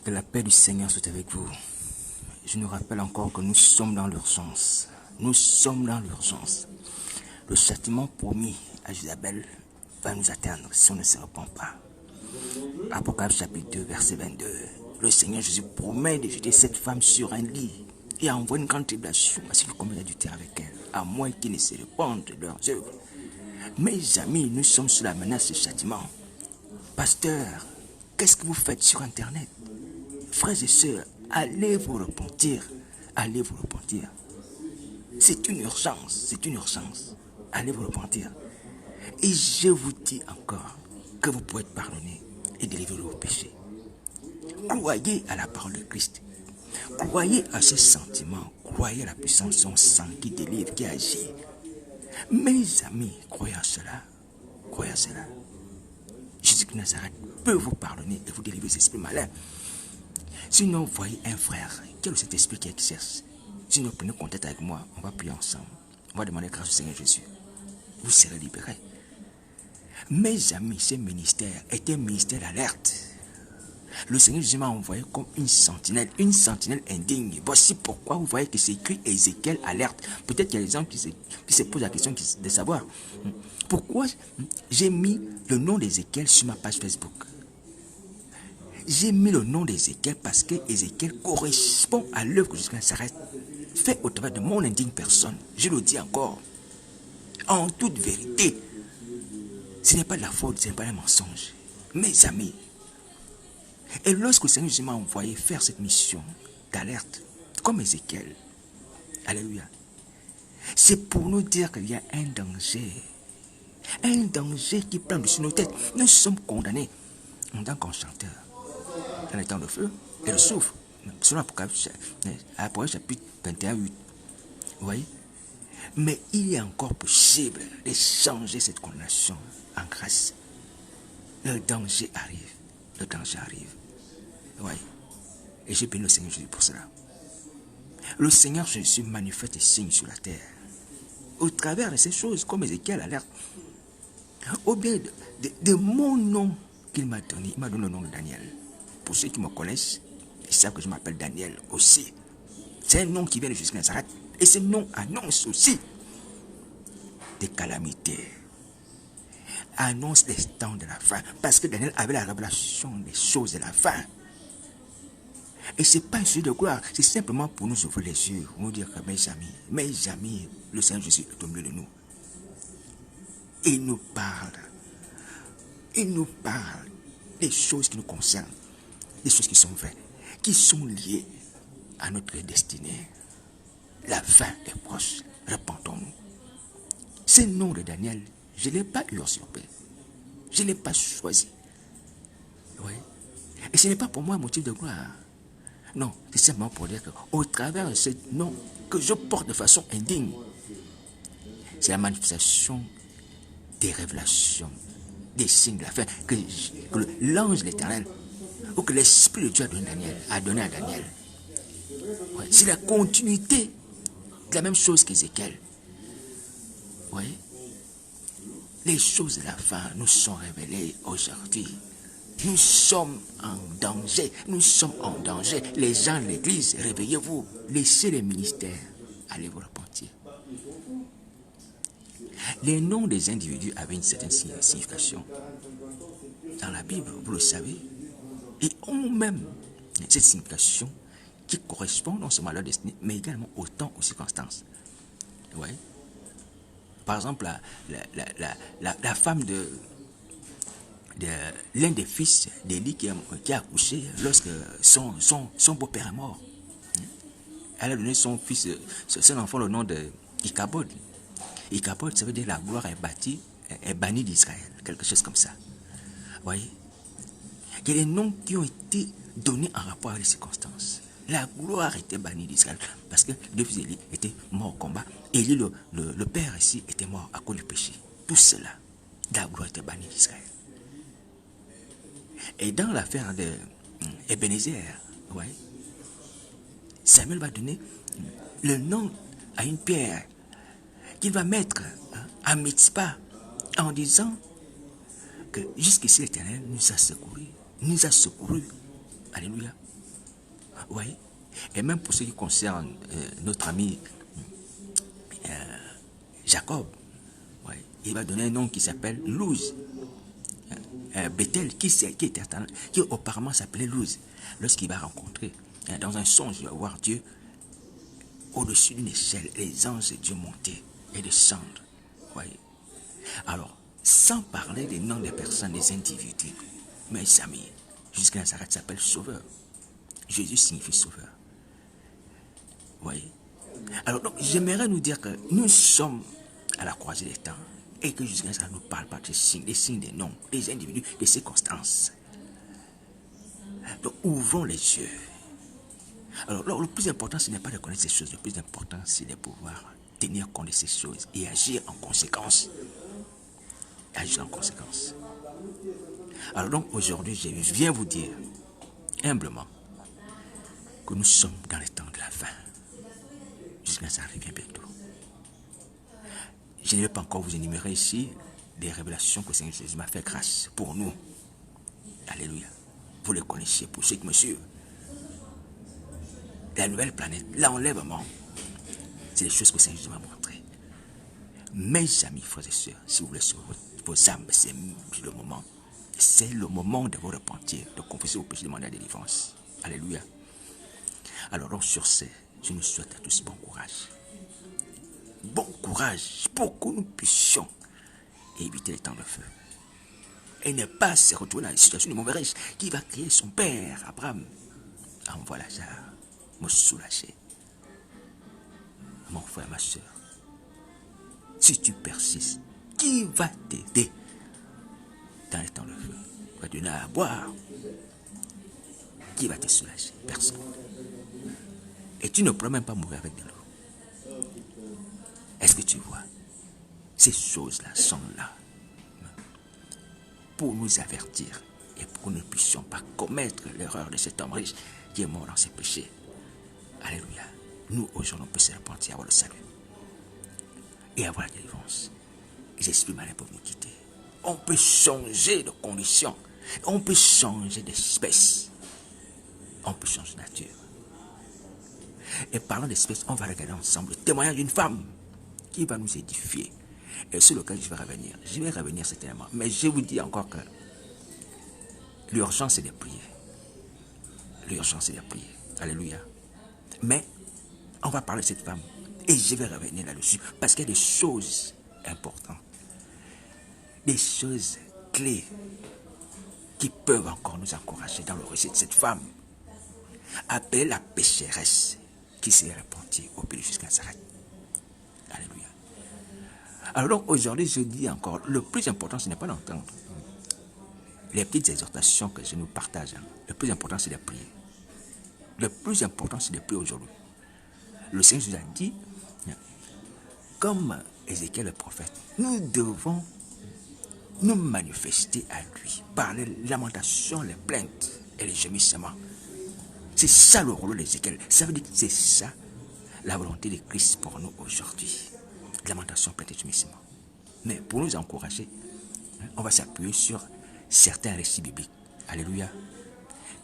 Que la paix du Seigneur soit avec vous. Je nous rappelle encore que nous sommes dans l'urgence. Nous sommes dans l'urgence. Le châtiment promis à Jézabel va nous atteindre si on ne se repent pas. Apocalypse chapitre 2, verset 22. Le Seigneur Jésus promet de jeter cette femme sur un lit et envoie une grande tribulation à ceux qui commettent l'adultère avec elle, à moins qu'ils ne se repentent de leurs œuvres. Mes amis, nous sommes sous la menace du châtiment. Pasteur, qu'est-ce que vous faites sur Internet? Frères et sœurs, allez vous repentir. Allez vous repentir. C'est une urgence, c'est une urgence. Allez vous repentir. Et je vous dis encore que vous pouvez être pardonné et délivrer de vos péchés. Croyez à la parole de Christ. Croyez à ce sentiment. Croyez à la puissance de son sang qui délivre, qui agit. Mes amis, croyez à cela. Croyez à cela. Jésus de Nazareth peut vous pardonner et vous délivrer des esprits malins. Sinon, voyez un frère qui a le Saint-Esprit qui exerce. Sinon, prenez contact avec moi, on va prier ensemble. On va demander grâce au Seigneur Jésus. Vous serez libérés. Mes amis, ce ministère est un ministère d'alerte. Le Seigneur Jésus m'a envoyé comme une sentinelle indigne. Voici pourquoi vous voyez que c'est écrit Ézéchiel alerte. Peut-être qu'il y a des gens qui se posent la question de savoir pourquoi j'ai mis le nom d'Ézéchiel sur ma page Facebook. J'ai mis le nom d'Ézéchiel parce que Ézéchiel correspond à l'œuvre que Jésus s'arrête fait au travers de mon indigne personne. Je le dis encore. En toute vérité, ce n'est pas de la faute, ce n'est pas un mensonge. Mes amis, et lorsque le Seigneur Jésus m'a envoyé faire cette mission d'alerte, comme Ézéchiel, alléluia, c'est pour nous dire qu'il y a un danger qui plane dessus nos têtes. Nous sommes condamnés en tant qu'enchanteurs dans les temps de feu et de souffle, selon Apocalypse chapitre 21, 8. Vous voyez? Mais il est encore possible de changer cette condamnation en grâce. Le danger arrive. Le danger arrive. Oui. Et j'ai béni le Seigneur Jésus pour cela. Le Seigneur Jésus manifeste des signes sur la terre. Au travers de ces choses, comme Ézéchiel alerte. Au bien de mon nom qu'il m'a donné. Il m'a donné le nom de Daniel. Pour ceux qui me connaissent, ils savent que je m'appelle Daniel aussi. C'est un nom qui vient de Jésus de Nazareth. Et ce nom annonce aussi des calamités. Annonce les temps de la fin. Parce que Daniel avait la révélation des choses de la fin. Et ce n'est pas un sujet de gloire. C'est simplement pour nous ouvrir les yeux. Pour nous dire que mes amis, le Seigneur Jésus est au milieu de nous. Il nous parle. Il nous parle des choses qui nous concernent. Des choses qui sont vraies. Qui sont liées à notre destinée. La fin est proche. Repentons-nous. Ce nom de Daniel, je ne l'ai pas usurpé. Je ne l'ai pas choisi. Oui. Et ce n'est pas pour moi un motif de gloire. Non, c'est simplement pour dire qu'au travers de ce nom que je porte de façon indigne, c'est la manifestation des révélations, des signes de la fin que l'ange de l'Éternel ou que l'Esprit de Dieu a donné à Daniel. Ouais. C'est la continuité de la même chose qu'Ézéchiel. Oui. Les choses de la fin nous sont révélées aujourd'hui. Nous sommes en danger. Nous sommes en danger. Les gens de l'église, réveillez-vous. Laissez les ministères. Allez vous repentir. Les noms des individus avaient une certaine signification. Dans la Bible, vous le savez, et ont même cette signification qui correspond non seulement à leur destinée, mais également au temps, aux circonstances. Oui. Par exemple, la femme de l'un des fils d'Élie qui a accouché lorsque son beau-père est mort. Elle a donné son fils, son enfant, le nom de Ichabod. Ichabod, ça veut dire la gloire est bannie d'Israël, quelque chose comme ça. Vous voyez? Il y a des noms qui ont été donnés en rapport avec les circonstances. La gloire était bannie d'Israël parce que le fils d'Élie était mort au combat. Élie, le père ici, était mort à cause du péché. Tout cela, la gloire était bannie d'Israël. Et dans l'affaire de Ebenezer, ouais, Samuel va donner le nom à une pierre qu'il va mettre à Mitzpah en disant que jusqu'ici l'Éternel nous a secourus. Alléluia. Oui. Et même pour ce qui concerne notre ami Jacob, oui, il va donner un nom qui s'appelle Luz. Bethel, qui auparavant s'appelait Luz, lorsqu'il va rencontrer, dans un songe, il va voir Dieu au-dessus d'une échelle, les anges de Dieu monter et descendre. Oui. Alors, sans parler des noms des personnes, des individus, mes amis, jusqu'à Nazareth s'appelle Sauveur. Jésus signifie Sauveur. Oui. Alors, donc, j'aimerais nous dire que nous sommes à la croisée des temps et que jusqu'à Nazareth ne nous parle pas des signes, des noms, des individus, des circonstances. Donc, ouvrons les yeux. Alors, le plus important, ce n'est pas de connaître ces choses. Le plus important, c'est de pouvoir tenir compte de ces choses et agir en conséquence. Agir en conséquence. Alors donc, aujourd'hui, je viens vous dire, humblement, que nous sommes dans les temps de la fin. Jusqu'à ça arrive bien bientôt. Je ne vais pas encore vous énumérer ici des révélations que le Seigneur Jésus m'a fait grâce pour nous. Alléluia. Vous les connaissez pour ceux qui me suivent. La nouvelle planète, l'enlèvement, c'est des choses que le Seigneur Jésus m'a montrées. Mes amis, frères et sœurs, si vous voulez sauver vos âmes, c'est le moment. C'est le moment de vous repentir, de confesser vos péchés, de demander la délivrance. Alléluia. Alors donc sur ce, je nous souhaite à tous bon courage. Bon courage pour que nous puissions éviter les temps de feu. Et ne pas se retrouver dans la situation de mauvais riche qui va crier son père, Abraham. Envoie Lazare me soulager. Mon frère, ma soeur, si tu persistes, qui va t'aider dans les temps de feu? Tu vas donner à boire. Qui va te soulager? Personne. Et tu ne pourras même pas mourir avec de l'eau. Est-ce que tu vois? Ces choses-là sont là pour nous avertir et pour que nous ne puissions pas commettre l'erreur de cet homme riche qui est mort dans ses péchés. Alléluia. Nous, aujourd'hui, on peut se repentir, avoir le salut et avoir la délivrance. Les esprits malins peuvent nous quitter. On peut changer de condition. On peut changer d'espèce. On peut changer de nature. Et parlant d'espèce, on va regarder ensemble le témoignage d'une femme qui va nous édifier. Et sur lequel je vais revenir. Je vais revenir certainement. Mais je vous dis encore que l'urgence est de prier. L'urgence est de prier. Alléluia. Mais on va parler de cette femme. Et je vais revenir là-dessus. Parce qu'il y a des choses importantes. Des choses clés qui peuvent encore nous encourager dans le récit de cette femme. Appelée la pécheresse qui s'est repentie au pays jusqu'à Nazareth. Alléluia. Alors donc aujourd'hui je dis encore, le plus important ce n'est pas d'entendre les petites exhortations que je nous partage. Le plus important c'est de prier. Le plus important c'est de prier aujourd'hui. Le Seigneur nous a dit, comme Ézéchiel le prophète, nous devons nous manifester à lui par les lamentations, les plaintes et les gémissements. C'est ça le rôle d'Ézéchiel. Ça veut dire que c'est ça la volonté de Christ pour nous aujourd'hui. Lamentation, plainte et gémissement. Mais pour nous encourager, on va s'appuyer sur certains récits bibliques. Alléluia.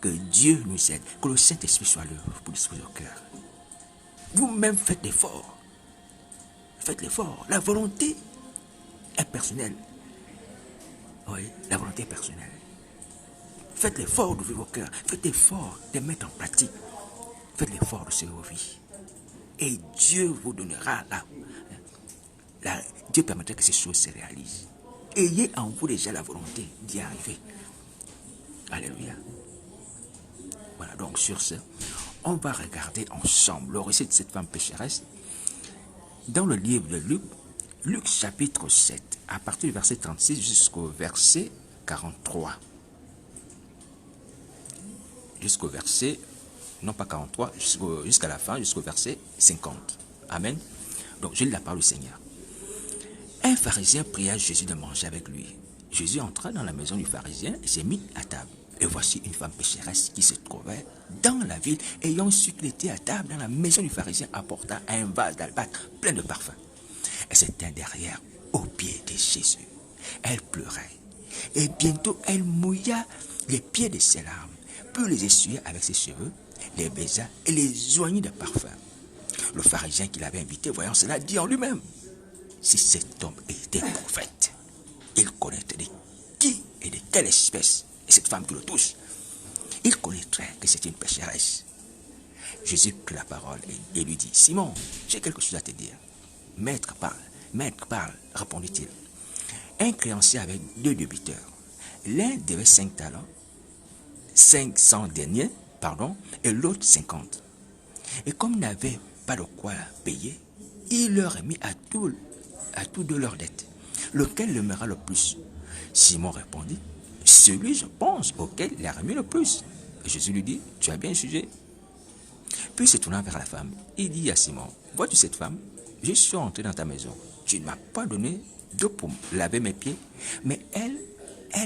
Que Dieu nous aide, que le Saint-Esprit soit l'œuvre pour disposer au cœur. Vous-même faites l'effort. Faites l'effort. La volonté est personnelle. Oui, la volonté est personnelle. Faites l'effort d'ouvrir vos cœurs. Faites l'effort de mettre en pratique. Faites l'effort de sauver vos vies. Et Dieu vous donnera Dieu permettra que ces choses se réalisent. Ayez en vous déjà la volonté d'y arriver. Alléluia. Voilà, donc sur ce, on va regarder ensemble le récit de cette femme pécheresse dans le livre de Luc, Luc chapitre 7, à partir du verset 36 jusqu'au verset 43. Jusqu'au verset, non pas 43, jusqu'à la fin, jusqu'au verset 50. Amen. Donc, je lis la parole du Seigneur. Un pharisien pria Jésus de manger avec lui. Jésus entra dans la maison du pharisien et s'est mis à table. Et voici une femme pécheresse qui se trouvait dans la ville, ayant su qu'il était à table dans la maison du pharisien, apporta un vase d'albâtre plein de parfums. Elle se tint derrière, aux pieds de Jésus. Elle pleurait. Et bientôt, elle mouilla les pieds de ses larmes, puis les essuya avec ses cheveux, les baisa et les oignit de parfum. Le pharisien qui l'avait invité, voyant cela, dit en lui-même, si cet homme était prophète, il connaîtrait de qui et de quelle espèce est cette femme qui le touche. Il connaîtrait que c'est une pécheresse. Jésus prit la parole et lui dit, Simon, j'ai quelque chose à te dire. Maître parle, répondit-il. Un créancier avait 2 débiteurs. L'un devait 5 talents, 500 deniers, et l'autre 50. Et comme il n'avait pas de quoi payer, il leur remit à tous 2 leurs dettes. Lequel l'aimera le plus? Simon répondit, celui, je pense, auquel il a remis le plus. Et Jésus lui dit, tu as bien jugé. Puis se tournant vers la femme, il dit à Simon, vois-tu cette femme? Je suis entré dans ta maison. Tu ne m'as pas donné d'eau pour laver mes pieds, mais elle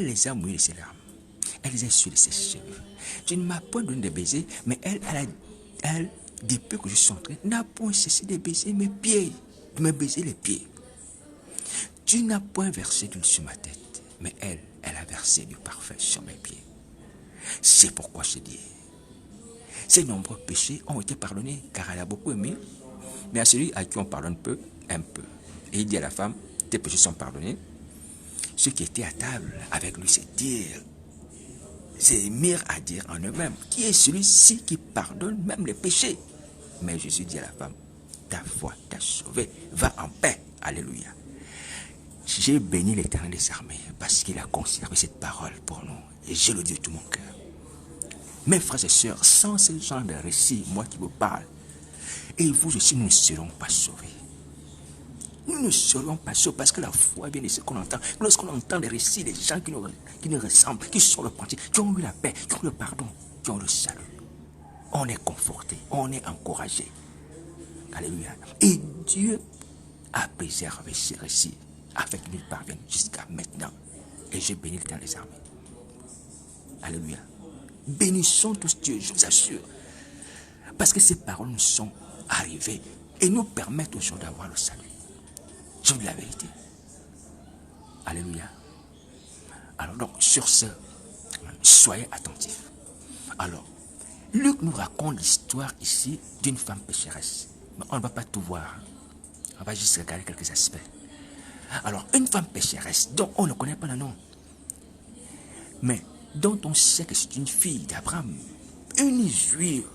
les a mouillés de ses larmes. Elle les a essuiés de ses cheveux. Tu ne m'as point donné de baiser, mais elle, depuis que je suis entré, n'a point cessé de baiser mes pieds, de me baiser les pieds. Tu n'as point versé d'huile sur ma tête, mais elle a versé du parfum sur mes pieds. C'est pourquoi je dis, ses nombreux péchés ont été pardonnés, car elle a beaucoup aimé, mais à celui à qui on pardonne peu, un peu. Et il dit à la femme, tes péchés sont pardonnés. Ceux qui étaient à table avec lui, c'est mirent à dire en eux-mêmes, qui est celui-ci qui pardonne même les péchés? Mais Jésus dit à la femme, ta foi t'a sauvé, va en paix, alléluia. J'ai béni l'Éternel des armées parce qu'il a conservé cette parole pour nous. Et je le dis de tout mon cœur. Mes frères et sœurs, sans ce genre de récit, moi qui vous parle, et vous aussi, nous ne serons pas sauvés. Nous ne serons pas sauvés parce que la foi vient de ce qu'on entend. Lorsqu'on entend les récits des gens qui nous ressemblent, qui sont repentis, qui ont eu la paix, qui ont le pardon, qui ont le salut, on est conforté, on est encouragé. Alléluia. Et Dieu a préservé ces récits afin qu'ils nous parviennent jusqu'à maintenant. Et je bénis l'Éternel des armées. Alléluia. Bénissons tous Dieu, je vous assure. Parce que ces paroles nous sont arrivées et nous permettent aujourd'hui d'avoir le salut. Je vous dis la vérité. Alléluia. Alors donc, sur ce, soyez attentifs. Alors, Luc nous raconte l'histoire ici d'une femme pécheresse. Mais on ne va pas tout voir. On va juste regarder quelques aspects. Alors, une femme pécheresse dont on ne connaît pas le nom, mais dont on sait que c'est une fille d'Abraham, une juive,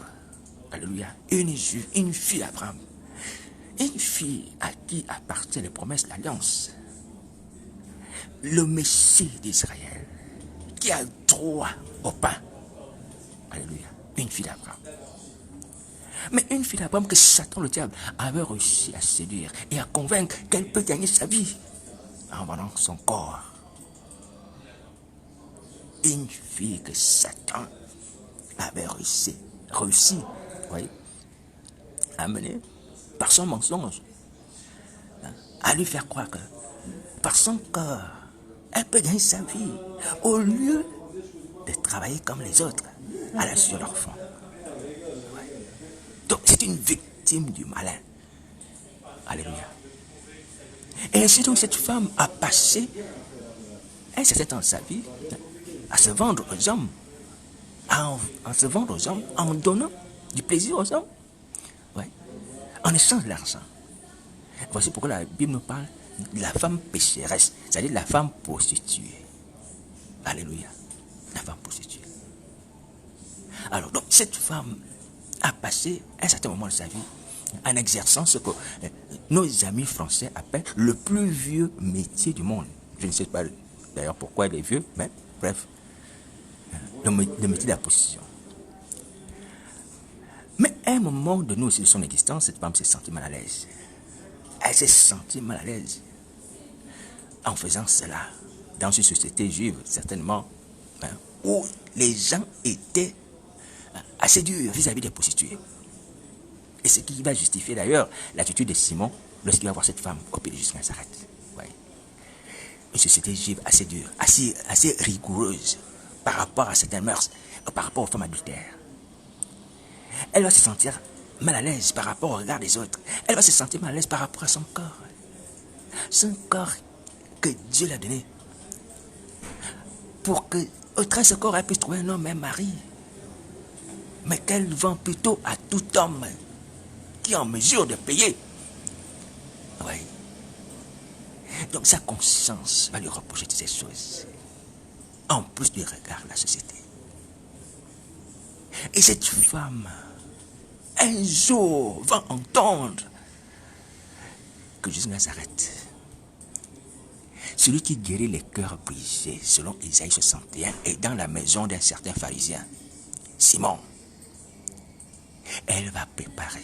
alléluia, une juive, une fille d'Abraham, une fille à qui appartient les promesses de l'Alliance, le Messie d'Israël, qui a droit au pain, alléluia, une fille d'Abraham. Mais une fille d'Abraham que Satan, le diable, avait réussi à séduire et à convaincre qu'elle peut gagner sa vie en vendant son corps. Une fille que Satan avait réussi oui, à mener par son mensonge, à lui faire croire que par son corps, elle peut gagner sa vie au lieu de travailler comme les autres à la sueur de leur front. Donc c'est une victime du malin. Alléluia. Et ainsi donc cette femme a passé un certain temps de sa vie à se vendre aux hommes, en se vendre aux hommes, en donnant du plaisir aux hommes, ouais, en échange de l'argent. Voici pourquoi la Bible nous parle de la femme pécheresse, c'est-à-dire la femme prostituée. Alléluia. La femme prostituée. Alors donc cette femme a passé un certain moment de sa vie en exerçant ce que nos amis français appellent le plus vieux métier du monde. Je ne sais pas d'ailleurs pourquoi il est vieux, mais bref, le métier de la prostitution. Mais à un moment donné aussi de son existence, cette femme s'est sentie mal à l'aise. Elle s'est sentie mal à l'aise en faisant cela dans une société juive, certainement, où les gens étaient assez durs vis-à-vis des prostituées. Et ce qui va justifier d'ailleurs l'attitude de Simon lorsqu'il va voir cette femme au pied de Jésus Nazareth. Ouais. Une société juive assez dure, assez rigoureuse par rapport à certaines mœurs, par rapport aux femmes adultères. Elle va se sentir mal à l'aise par rapport au regard des autres. Elle va se sentir mal à l'aise par rapport à son corps. Son corps que Dieu l'a donné. Pour que, au travers de ce corps, elle puisse trouver un homme, un mari. mais qu'elle vend plutôt à tout homme qui est en mesure de payer. Oui. Donc sa conscience va lui reprocher toutes ces choses, en plus du regard de la société. Et cette femme, un jour, va entendre que Jésus de Nazareth, celui qui guérit les cœurs brisés, selon Isaïe 61, est dans la maison d'un certain pharisien, Simon. Elle va préparer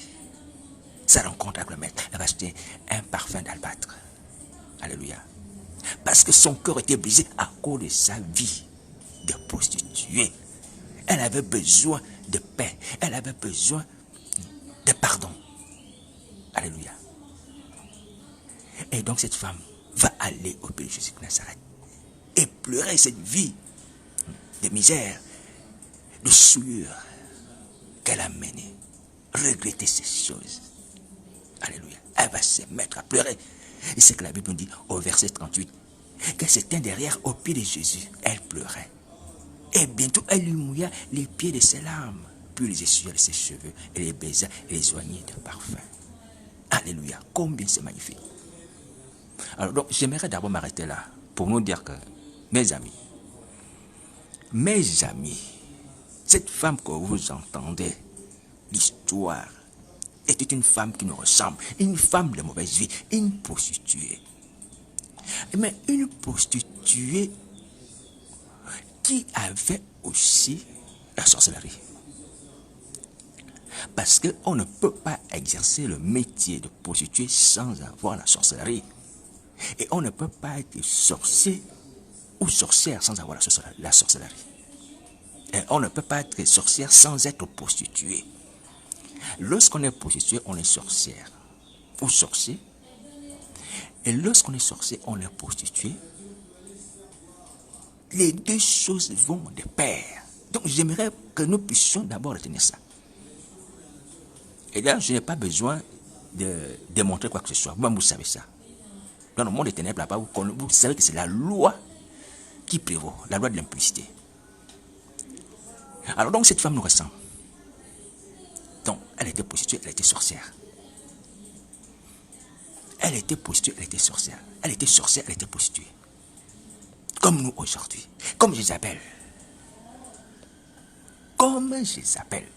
sa rencontre avec le maître. Elle va acheter un parfum d'albâtre. Alléluia. Parce que son cœur était brisé à cause de sa vie de prostituée. Elle avait besoin de paix. Elle avait besoin de pardon. Alléluia. Et donc cette femme va aller au pays de Jésus de Nazareth et pleurer cette vie de misère, de souillure qu'elle a menée. Regretter ces choses. Alléluia. Elle va se mettre à pleurer. Et c'est que la Bible nous dit au verset 38 qu'elle s'était derrière au pied de Jésus. Elle pleurait. Et bientôt elle lui mouilla les pieds de ses larmes, puis les essuya de ses cheveux et les baisa et les oignit de parfum. Alléluia. Combien c'est magnifique. Alors donc j'aimerais d'abord m'arrêter là pour nous dire que mes amis, cette femme que vous entendez, l'histoire, était une femme qui nous ressemble, une femme de mauvaise vie, une prostituée. Mais une prostituée qui avait aussi la sorcellerie. Parce qu'on ne peut pas exercer le métier de prostituée sans avoir la sorcellerie. Et on ne peut pas être sorcier ou sorcière sans avoir la sorcellerie. Et on ne peut pas être sorcière sans être prostituée. Lorsqu'on est prostituée, on est sorcière ou sorcier. Et lorsqu'on est sorcier, on est prostituée. Les deux choses vont de pair. Donc j'aimerais que nous puissions d'abord retenir ça. Et là, je n'ai pas besoin de démontrer quoi que ce soit. Vous savez ça. Dans le monde des ténèbres, là-bas, vous savez que c'est la loi qui prévaut, la loi de l'impudicité. Alors donc cette femme nous ressemble. Donc elle était prostituée, elle était sorcière. Elle était prostituée, elle était sorcière. Elle était sorcière, elle était prostituée. Comme nous aujourd'hui. Comme Jézabel. Comme Jézabel.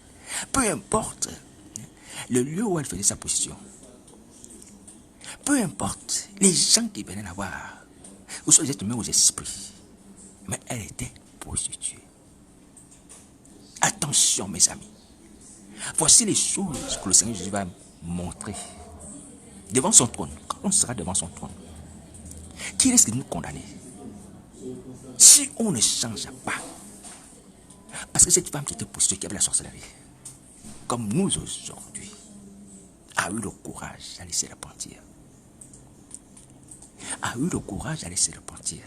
Peu importe le lieu où elle faisait sa position. Peu importe les gens qui venaient la voir. Ou soit les êtres humains ou les esprits. Mais elle était prostituée. Attention mes amis. Voici les choses que le Seigneur Jésus va montrer. Devant son trône. Quand on sera devant son trône. Qui risque de nous condamner? Si on ne change pas. Parce que cette femme qui était prostituée, qui avait la sorcellerie, comme nous aujourd'hui, a eu le courage d'aller se repentir. A eu le courage d'aller se repentir.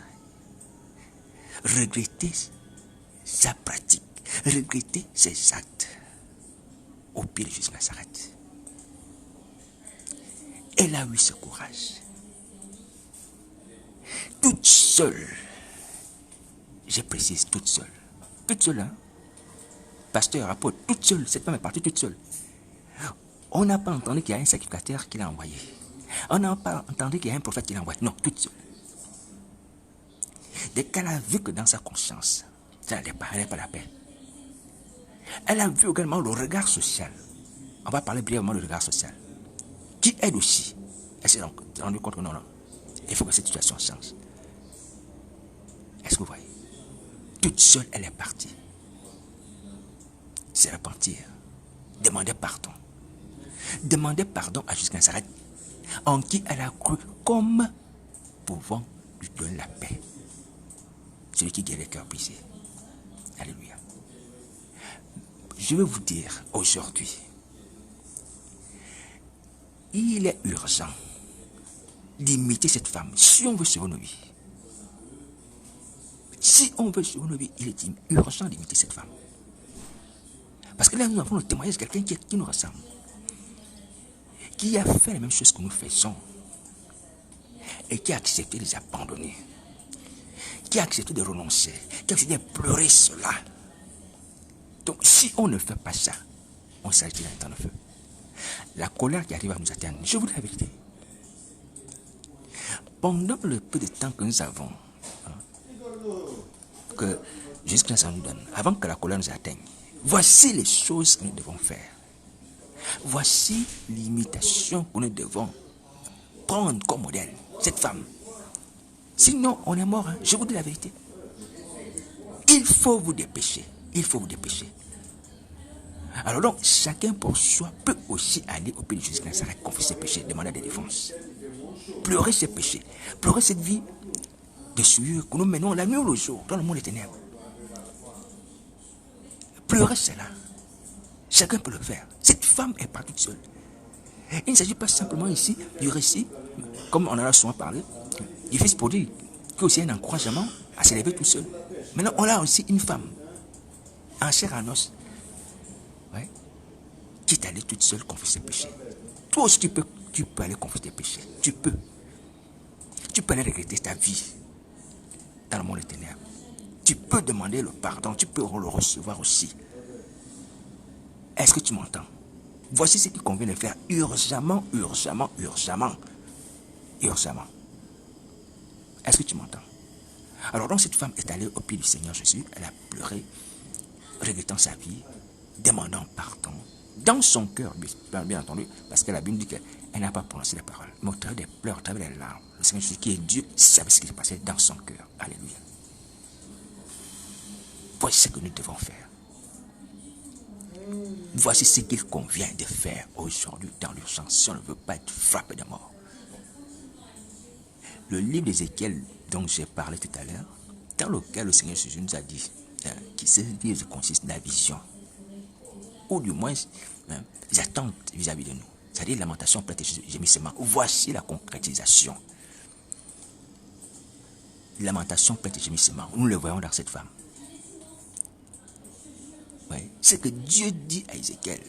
Regretter sa pratique. Regretter ses actes. Au pied de Jésus de Nazareth. Elle a eu ce courage. Toute seule. Je précise, toute seule. Toute seule, hein. Pasteur, apôtre, toute seule. Cette femme est partie toute seule. On n'a pas entendu qu'il y a un sacrificateur qui l'a envoyé. On n'a pas entendu qu'il y a un prophète qui l'a envoyé. Non, toute seule. Dès qu'elle a vu que dans sa conscience, ça n'allait pas, elle n'est pas la paix. Elle a vu également le regard social. On va parler brièvement du regard social. Qui aide aussi. Elle s'est rendue compte que non, il faut que cette situation change. Est-ce que vous voyez? Toute seule, elle est partie. Se repentir. Demander pardon. Demander pardon à Jésus de Nazareth, en qui elle a cru comme pouvant lui donner la paix. Celui qui guérit les cœurs brisés. Alléluia. Je vais vous dire aujourd'hui, il est urgent d'imiter cette femme si on veut sauver nos vies. Si on veut sauver nos vies, il est urgent d'imiter cette femme. Parce que là, nous avons le témoignage de quelqu'un qui nous ressemble. Qui a fait la même chose que nous faisons. Et qui a accepté de les abandonner. Qui a accepté de renoncer. Qui a accepté de pleurer cela. Donc, si on ne fait pas ça, on s'agit d'un temps de feu. La colère qui arrive à nous atteindre, je vous dis la vérité. Pendant le peu de temps que nous avons, que Jésus-Christ nous donne, avant que la colère nous atteigne, voici les choses que nous devons faire. Voici l'imitation que nous devons prendre comme modèle, cette femme. Sinon, on est mort, hein. Je vous dis la vérité. Il faut vous dépêcher. Il faut vous dépêcher. Alors donc, chacun pour soi peut aussi aller au pied de Jésus-Christ, confesser ses péchés, demander des défenses. Pleurer ses péchés. Pleurer cette vie de souillure que nous menons la nuit ou le jour dans le monde des ténèbres. Pleurer cela. Chacun peut le faire. Cette femme est pas toute seule. Il ne s'agit pas simplement ici du récit, comme on en a souvent parlé, du fils prodigue, qui aussi un encouragement à s'élever tout seul. Maintenant, on a aussi une femme, en chair à os, ouais, qui est allée toute seule confesser ses péchés. Toi aussi, tu peux aller confesser tes péchés. Tu peux. Tu peux aller regretter ta vie dans le monde des ténèbres. Tu peux demander le pardon, tu peux le recevoir aussi. Est-ce que tu m'entends? Voici ce qu'il convient de faire urgemment, urgemment, urgemment. Urgemment. Est-ce que tu m'entends? Alors donc cette femme est allée au pied du Seigneur Jésus, elle a pleuré, regrettant sa vie, demandant pardon, dans son cœur, bien entendu, parce que la Bible dit qu'elle n'a pas prononcé les paroles, mais au travers des pleurs, au travers des larmes, le Seigneur Jésus qui est Dieu savait ce qui se passait dans son cœur. Alléluia. Voici ce que nous devons faire. Voici ce qu'il convient de faire aujourd'hui dans l'urgence si on ne veut pas être frappé de mort. Le livre d'Ézéchiel dont j'ai parlé tout à l'heure, dans lequel le Seigneur Jésus nous a dit que ce livre consiste de la vision, ou du moins les attentes vis-à-vis de nous, c'est-à-dire lamentation, plainte et gémissement. Voici la concrétisation. Lamentation, plainte et gémissement. Nous le voyons dans cette femme. Ouais. C'est que Dieu dit à Ézéchiel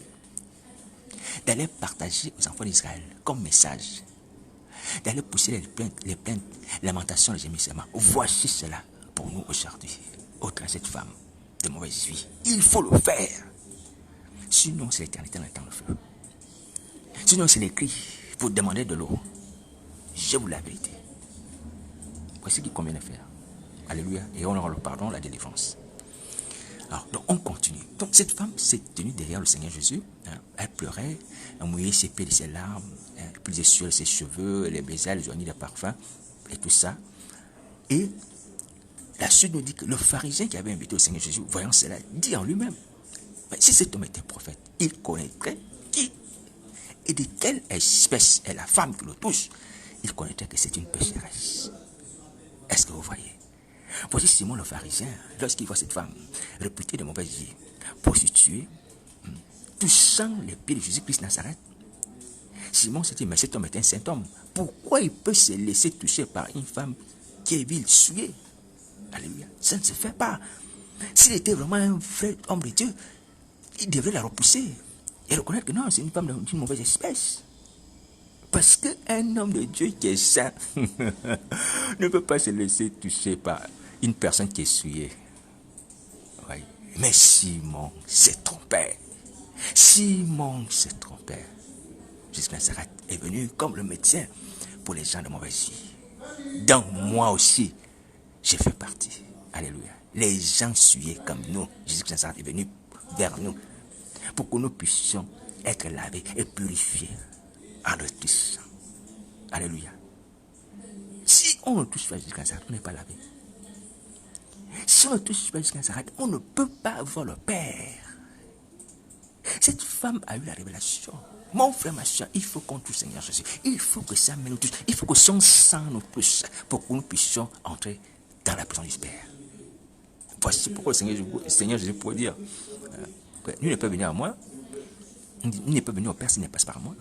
d'aller partager aux enfants d'Israël comme message, d'aller pousser les plaintes, lamentations, les gémissements. Voici cela pour nous aujourd'hui, au travers de cette femme de mauvaise vie. Il faut le faire. Sinon, c'est l'éternité dans le temps de feu. Sinon, c'est l'écrit pour demander de l'eau. Je vous la vérité. Voici ce qu'il convient de faire. Alléluia. Et on aura le pardon, la délivrance. Alors, donc on continue. Donc cette femme s'est tenue derrière le Seigneur Jésus. Elle pleurait, elle mouillait ses pieds de ses larmes, puis les sueurs de ses cheveux, les baisers, les oignons de parfum, et tout ça. Et la suite nous dit que le pharisien qui avait invité au Seigneur Jésus, voyant cela, dit en lui-même, si cet homme était prophète, il connaîtrait qui et de quelle espèce est la femme qui le touche. Il connaîtrait que c'est une pécheresse. Est-ce que vous voyez? Voici Simon le pharisien, lorsqu'il voit cette femme réputée de mauvaise vie, prostituée, touchant les pieds de Jésus-Christ Nazareth, Simon s'est dit, mais cet homme est un saint homme. Pourquoi il peut se laisser toucher par une femme qui est vile, souillée? Alléluia. Ça ne se fait pas. S'il était vraiment un vrai homme de Dieu, il devrait la repousser et reconnaître que non, c'est une femme d'une mauvaise espèce. Parce qu'un homme de Dieu qui est saint ne peut pas se laisser toucher par une personne qui est souillée. Oui. Mais Simon s'est trompé. Simon s'est trompé. Jusqu'à Nazareth est venu comme le médecin pour les gens de mauvaise vie. Donc moi aussi, j'ai fait partie. Alléluia. Les gens souillés comme nous, Jésus Nazareth est venu vers nous pour que nous puissions être lavés et purifiés en le touchant. Alléluia. Si on ne touche pas Jésus Nazareth, on n'est pas lavé. Si on ne touche pas Jésus Nazareth, on ne peut pas voir le Père. Cette femme a eu la révélation. Mon frère, ma soeur, il faut qu'on touche Seigneur Jésus. Il faut que ça nous touche. Il faut que son sang nous touche pour que nous puissions entrer dans la présence du Père. Voici pourquoi le Seigneur Jésus pourrait dire nul ne peut venir à moi, nul ne peut venir au Père s'il ne passe par moi.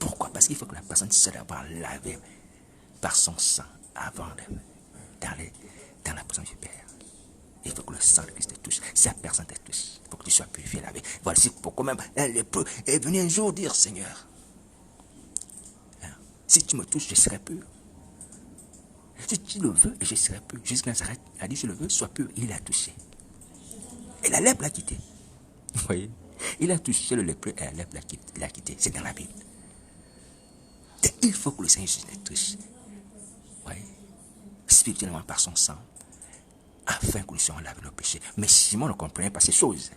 Pourquoi? Parce qu'il faut que la personne se d'abord lavée par son sang avant d'aller dans la présence du Père. Il faut que le sang de Christ te touche. Si la personne te touche, il faut que tu sois purifié, lavé. Voici pourquoi même un lépreux est venu un jour dire, Seigneur, si tu me touches, je serai pur. Si tu le veux, je serai pur. Jésus Nazareth a dit, je le veux, sois pur. Il a touché. Et la lèpre l'a quitté. Vous voyez? Il a touché le lépreux et la lèpre l'a quitté. C'est dans la Bible. Et il faut que le Seigneur Jésus nous touche. Oui. Spirituellement par son sang. Afin que nous soyons lavés de nos péchés. Mais Simon ne comprenait pas ces choses.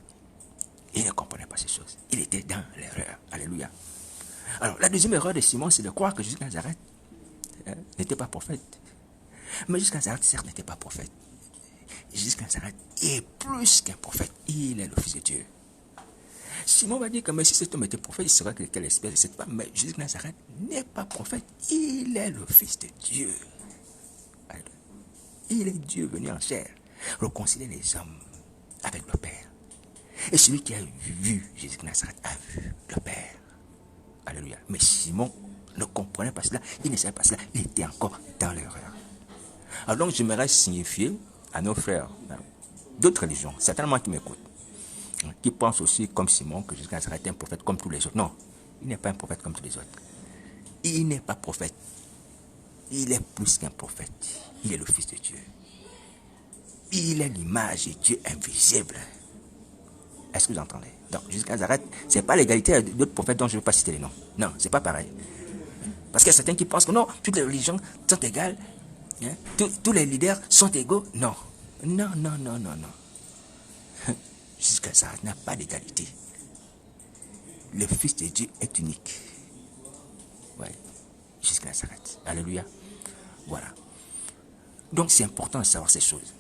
Il ne comprenait pas ces choses. Il était dans l'erreur. Alléluia. Alors, la deuxième erreur de Simon, c'est de croire que Jésus de Nazareth n'était pas prophète. Mais Jésus de Nazareth, certes, n'était pas prophète. Jésus de Nazareth est plus qu'un prophète. Il est le Fils de Dieu. Simon va dire que même si cet homme était prophète, il serait quelle espèce de cette femme. Mais Jésus de Nazareth n'est pas prophète. Il est le Fils de Dieu. Il est Dieu venu en chair, réconcilier les hommes avec le Père. Et celui qui a vu Jésus de Nazareth a vu le Père. Alléluia. Mais Simon ne comprenait pas cela, il ne savait pas cela, il était encore dans l'erreur. Alors donc j'aimerais signifier à nos frères d'autres religions, certainement qui m'écoutent, qui pensent aussi comme Simon que Jésus de Nazareth est un prophète comme tous les autres. Non, il n'est pas un prophète comme tous les autres. Il n'est pas prophète. Il est plus qu'un prophète. Il est le Fils de Dieu. Il est l'image de Dieu invisible. Est-ce que vous entendez? Donc, Jésus de Nazareth, ce n'est pas l'égalité d'autres prophètes dont je ne veux pas citer les noms. Non, ce n'est pas pareil. Parce qu'il y a certains qui pensent que non, toutes les religions sont égales. Hein? Tous les leaders sont égaux. Non. Non, non, non, non, non. Jésus de Nazareth n'a pas d'égalité. Le Fils de Dieu est unique. Oui. Jésus de Nazareth. Alléluia. Voilà. Donc, c'est important de savoir ces choses.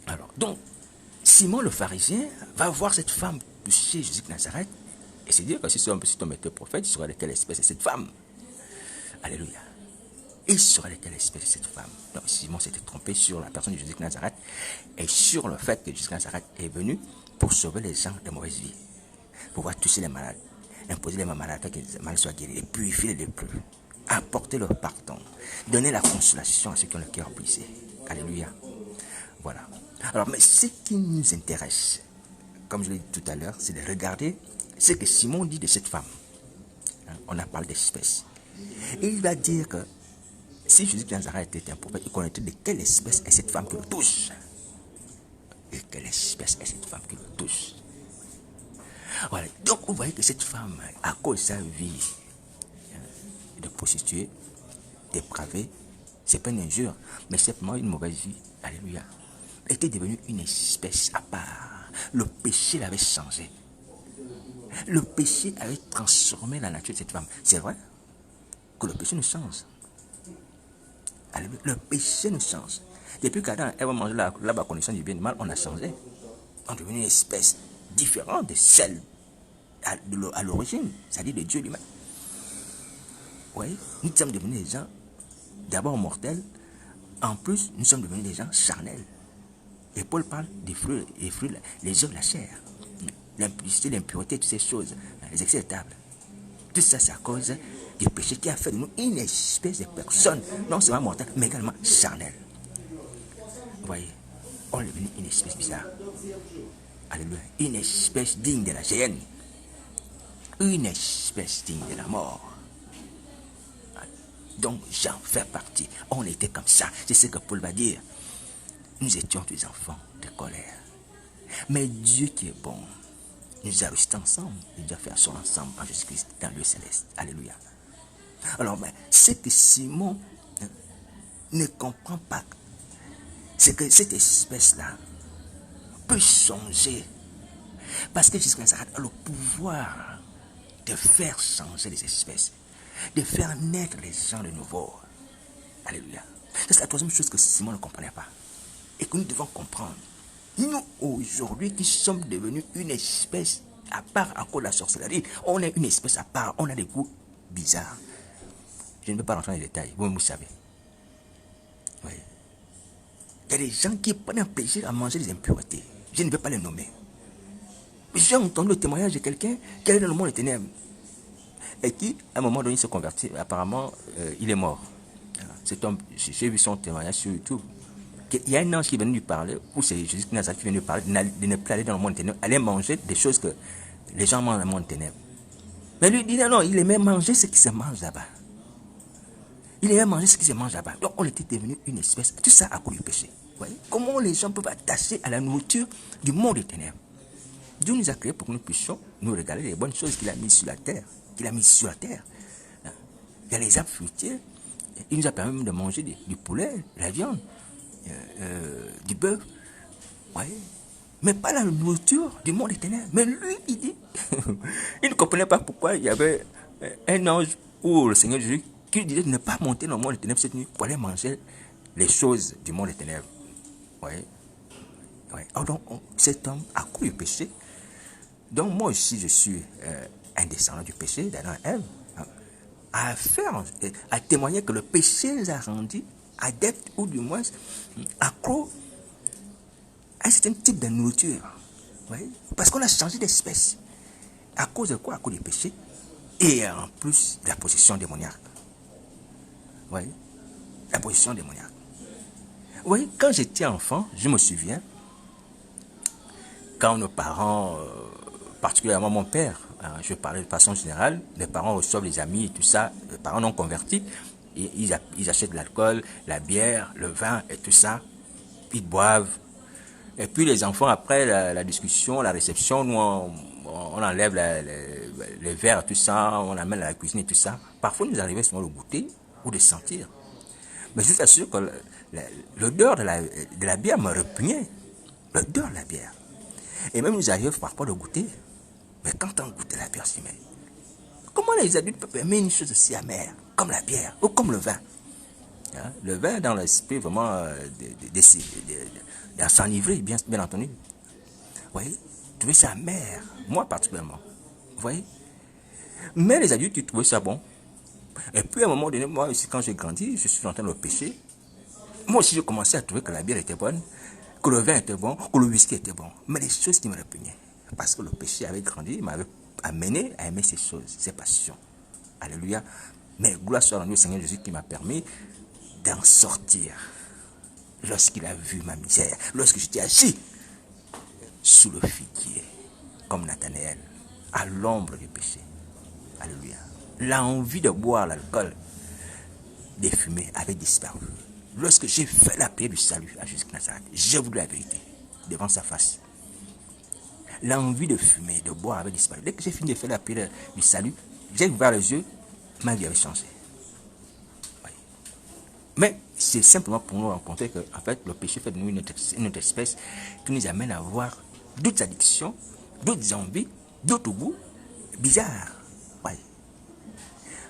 Alors, donc, Simon le pharisien va voir cette femme toucher Jésus de Nazareth et se dire que si cet homme était prophète, il saurait de quelle espèce est cette femme. Alléluia. Il saurait de quelle espèce est cette femme. Donc Simon s'était trompé sur la personne de Jésus de Nazareth et sur le fait que Jésus de Nazareth est venu pour sauver les gens de mauvaise vie, pouvoir toucher les malades, imposer les malades afin que les malades soient guéris, et purifier les lépreux, apporter leur pardon, donner la consolation à ceux qui ont le cœur brisé. Alléluia. Voilà. Alors, mais ce qui nous intéresse, comme je l'ai dit tout à l'heure, c'est de regarder ce que Simon dit de cette femme. On a parlé d'espèce. Et il va dire que si Jésus de Nazareth était un prophète, il connaîtrait de quelle espèce est cette femme qui le touche. Et quelle espèce est cette femme qui le touche. Voilà. Donc, vous voyez que cette femme, à cause de sa vie de prostituée, dépravée, c'est pas une injure, mais simplement une mauvaise vie. Alléluia. Elle était devenue une espèce à part. Le péché l'avait changé. Le péché avait transformé la nature de cette femme. C'est vrai que le péché nous change. Alléluia. Le péché nous change. Depuis qu'Adam et Ève ont mangé la connaissance du bien et du mal, on a changé. On est devenu une espèce différente de celle à l'origine, c'est-à-dire de Dieu lui-même. Oui, nous sommes devenus des gens d'abord mortels. En plus, nous sommes devenus des gens charnels. Et Paul parle des fruits, les œuvres de la chair, l'impudicité, l'impureté, toutes ces choses, les excès de table. Tout ça, c'est à cause du péché qui a fait de nous une espèce de personne, non seulement mortelle, mais également charnelle. Vous voyez, on est devenu une espèce bizarre. Alléluia. Une espèce digne de la géhenne. Une espèce digne de la mort. Donc, j'en fais partie. On était comme ça. C'est ce que Paul va dire. Nous étions des enfants de colère. Mais Dieu qui est bon, nous a restés ensemble. Il nous a fait asseoir ensemble en Jésus-Christ dans le lieu céleste. Alléluia. Alors, ce que Simon ne comprend pas, c'est que cette espèce-là peut changer. Parce que Jésus a le pouvoir de faire changer les espèces, de faire naître les gens de nouveau. Alléluia. C'est la troisième chose que Simon ne comprenait pas. Et que nous devons comprendre. Nous, aujourd'hui, qui sommes devenus une espèce à part à cause de la sorcellerie, on est une espèce à part, on a des goûts bizarres. Je ne vais pas rentrer dans les détails, vous savez. Oui. Il y a des gens qui prennent un plaisir à manger des impuretés. Je ne vais pas les nommer. J'ai entendu le témoignage de quelqu'un qui est dans le monde des ténèbres. Et qui, à un moment donné, se convertit. Apparemment, il est mort. Cet homme, j'ai vu son témoignage sur YouTube. Il y a un ange qui est venu lui parler, ou c'est Jésus qui est venu lui parler, de ne plus aller dans le monde des ténèbres, aller manger des choses que les gens mangent dans le monde des ténèbres. Mais lui, il dit non, il aimait manger ce qui se mange là-bas. Il aimait manger ce qui se mange là-bas. Donc, on était devenu une espèce, tout ça à cause du péché. Voyez, comment les gens peuvent attacher à la nourriture du monde des ténèbres. Dieu nous a créés pour que nous puissions nous regarder les bonnes choses qu'il a mises sur la terre. Qu'il a mises sur la terre. Il y a les arbres fruitiers. Il nous a permis de manger du poulet, de la viande, du bœuf. Voyez. Mais pas la nourriture du monde des ténèbres. Mais lui, il dit, il ne comprenait pas pourquoi il y avait un ange ou le Seigneur Jésus qui lui disait de ne pas monter dans le monde des ténèbres cette nuit pour aller manger les choses du monde des ténèbres. Voyez. Ouais. Alors donc, cet homme a cru le péché. Donc moi aussi, je suis un descendant du péché, d'Adam et Ève, à témoigner que le péché les a rendus adeptes, ou du moins accros à un certain type de nourriture. Ouais. Parce qu'on a changé d'espèce. À cause de quoi? À cause du péché. Et en plus, de la possession démoniaque. Ouais. La possession démoniaque. Oui, quand j'étais enfant, je me souviens, quand nos parents, particulièrement mon père, je parlais de façon générale, les parents reçoivent les amis et tout ça, les parents non convertis, et ils achètent de l'alcool, la bière, le vin et tout ça, ils boivent. Et puis les enfants, après la discussion, la réception, nous on enlève les verres et tout ça, on amène à la cuisine et tout ça. Parfois nous arrivons souvent de goûter ou de sentir. Mais je t'assure que l'odeur de la bière me repugnait. L'odeur de la bière. Et même nous arrivons parfois de goûter. Mais quand on goûte la bière, mais comment les adultes peuvent aimer une chose aussi amère, comme la bière ou comme le vin? Hein? Le vin dans l'esprit vraiment dans s'enivrer, bien entendu. Vous voyez? Trouver ça amer, moi particulièrement. Vous voyez? Mais les adultes, ils trouvaient ça bon. Et puis à un moment donné, moi aussi, quand j'ai grandi, je suis en train de pécher. Moi aussi, j'ai commencé à trouver que la bière était bonne, que le vin était bon, que le whisky était bon. Mais les choses qui me répugnaient. Parce que le péché avait grandi, m'avait amené à aimer ces choses, ces passions. Alléluia. Mais gloire soit rendue au Seigneur Jésus qui m'a permis d'en sortir. Lorsqu'il a vu ma misère, lorsque j'étais assis sous le figuier, comme Nathanaël, à l'ombre du péché. Alléluia. L'envie de boire l'alcool, des fumées avait disparu. Lorsque j'ai fait la prière du salut à Jésus Nazareth, j'ai voulu la vérité devant sa face. L'envie de fumer, de boire avait disparu. Dès que j'ai fini de faire la prière du salut, j'ai ouvert les yeux, ma vie avait changé. Oui. Mais c'est simplement pour nous rencontrer que, en fait, le péché fait de nous une autre espèce qui nous amène à avoir d'autres addictions, d'autres envies, d'autres goûts bizarres. Oui.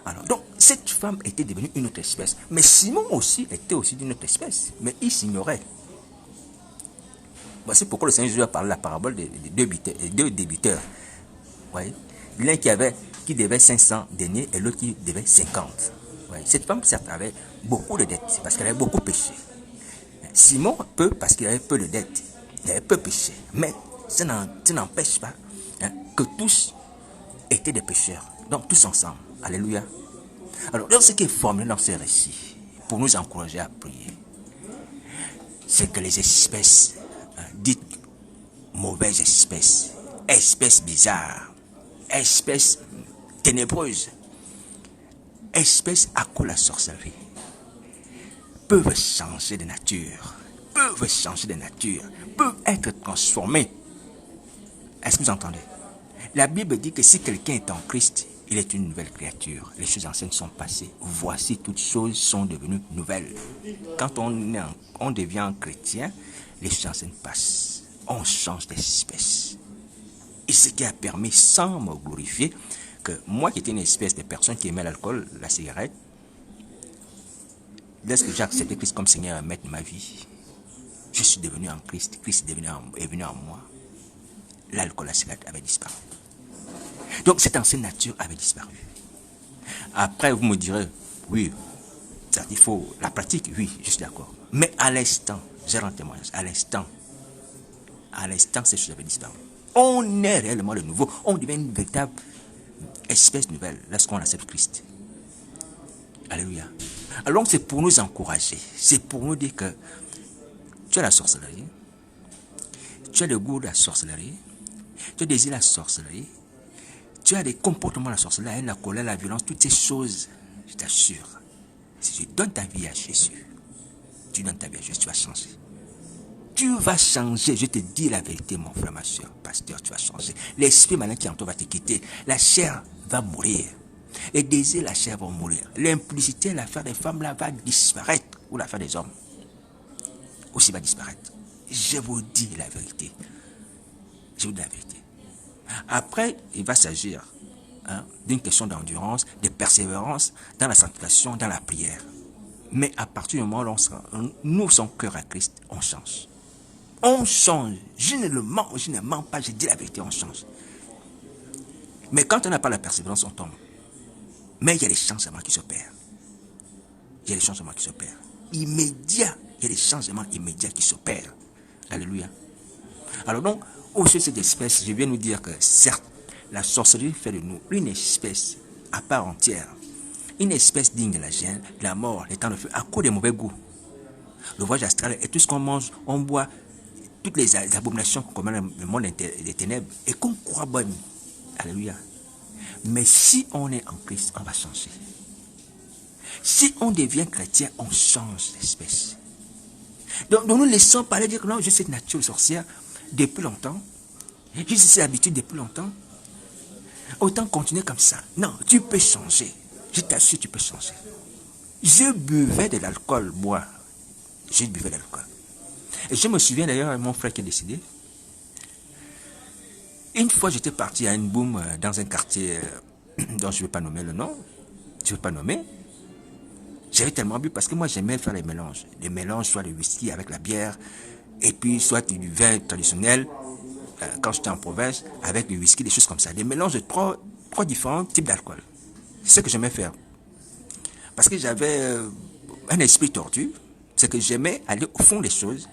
Alors, donc, cette femme était devenue une autre espèce. Mais Simon aussi était aussi d'une autre espèce. Mais il s'ignorait. Voici pourquoi le Seigneur Jésus a parlé de la parabole des deux débiteurs. Voyez? L'un qui devait 500 deniers et l'autre qui devait 50. Voyez? Cette femme, certes, avait beaucoup de dettes parce qu'elle avait beaucoup péché. Simon, peu parce qu'il avait peu de dettes. Il avait peu péché. Mais ça n'empêche pas que tous étaient des pécheurs. Donc, tous ensemble. Alléluia. Alors, ce qui est formulé dans ces récits, pour nous encourager à prier, c'est que les espèces, dites mauvaises espèces, espèces bizarres, espèces ténébreuses, espèces à quoi la sorcellerie, peuvent changer de nature, peuvent être transformées. Est-ce que vous entendez? La Bible dit que si quelqu'un est en Christ, il est une nouvelle créature. Les choses anciennes sont passées. Voici, toutes choses sont devenues nouvelles. Quand on devient chrétien, les choses anciennes passent. On change d'espèce. Et ce qui a permis, sans me glorifier, que moi qui étais une espèce de personne qui aimait l'alcool, la cigarette, lorsque j'ai accepté Christ comme Seigneur et Maître de ma vie, je suis devenu en Christ. Christ est venu en moi. L'alcool, la cigarette avait disparu. Donc cette ancienne nature avait disparu. Après, vous me direz, oui, il faut la pratique, oui, je suis d'accord. Mais à l'instant, j'ai rendu témoignage, à l'instant, ces choses avaient disparu. On est réellement le nouveau, on devient une véritable espèce nouvelle lorsqu'on accepte Christ. Alléluia. Alors c'est pour nous encourager, c'est pour nous dire que tu as la sorcellerie, tu as le goût de la sorcellerie, tu désires la sorcellerie, tu as des comportements de la sorcellerie, la haine, la colère, la violence, toutes ces choses, je t'assure, si tu donnes ta vie à Jésus, tu vas changer. Tu vas changer, je te dis la vérité, mon frère, ma soeur, pasteur, tu vas changer. L'esprit malin qui en toi va te quitter. La chair va mourir. Les désirs, la chair va mourir. L'impudicité, l'affaire des femmes, là, va disparaître. Ou l'affaire des hommes aussi va disparaître. Je vous dis la vérité. Je vous dis la vérité. Après, il va s'agir d'une question d'endurance, de persévérance dans la sanctification, dans la prière. Mais à partir du moment où nous sommes cœur à Christ, on change. On change. Je ne mens pas, je dis la vérité, on change. Mais quand on n'a pas la persévérance, on tombe. Mais il y a des changements qui s'opèrent. Il y a des changements qui s'opèrent. Immédiats. Il y a des changements immédiats qui s'opèrent. Alléluia. Alors donc, au sujet de cette espèce, je viens nous dire que certes, la sorcellerie fait de nous une espèce à part entière. Une espèce digne de la gêne, de la mort, les temps de feu, à cause des mauvais goûts. Le voyage astral et tout ce qu'on mange, on boit, toutes les abominations qu'on commet dans le monde des ténèbres et qu'on croit bonnes. Alléluia. Mais si on est en Christ, on va changer. Si on devient chrétien, on change d'espèce. Donc nous laissons parler dire que non, j'ai cette nature sorcière depuis longtemps. J'ai cette habitude depuis longtemps. Autant continuer comme ça. Non, tu peux changer. Je t'assure, tu peux changer. Je buvais de l'alcool, moi. Je buvais de l'alcool. Et je me souviens d'ailleurs, mon frère qui est décédé. Une fois, j'étais parti à une boum dans un quartier dont je ne vais pas nommer le nom. Je ne vais pas nommer. J'avais tellement bu parce que moi, j'aimais faire les mélanges. Les mélanges, soit le whisky avec la bière, et puis soit du vin traditionnel, quand j'étais en province, avec du whisky, des choses comme ça. Des mélanges de trois différents types d'alcool. C'est ce que j'aimais faire. Parce que j'avais un esprit tordu. C'est que j'aimais aller au fond des choses.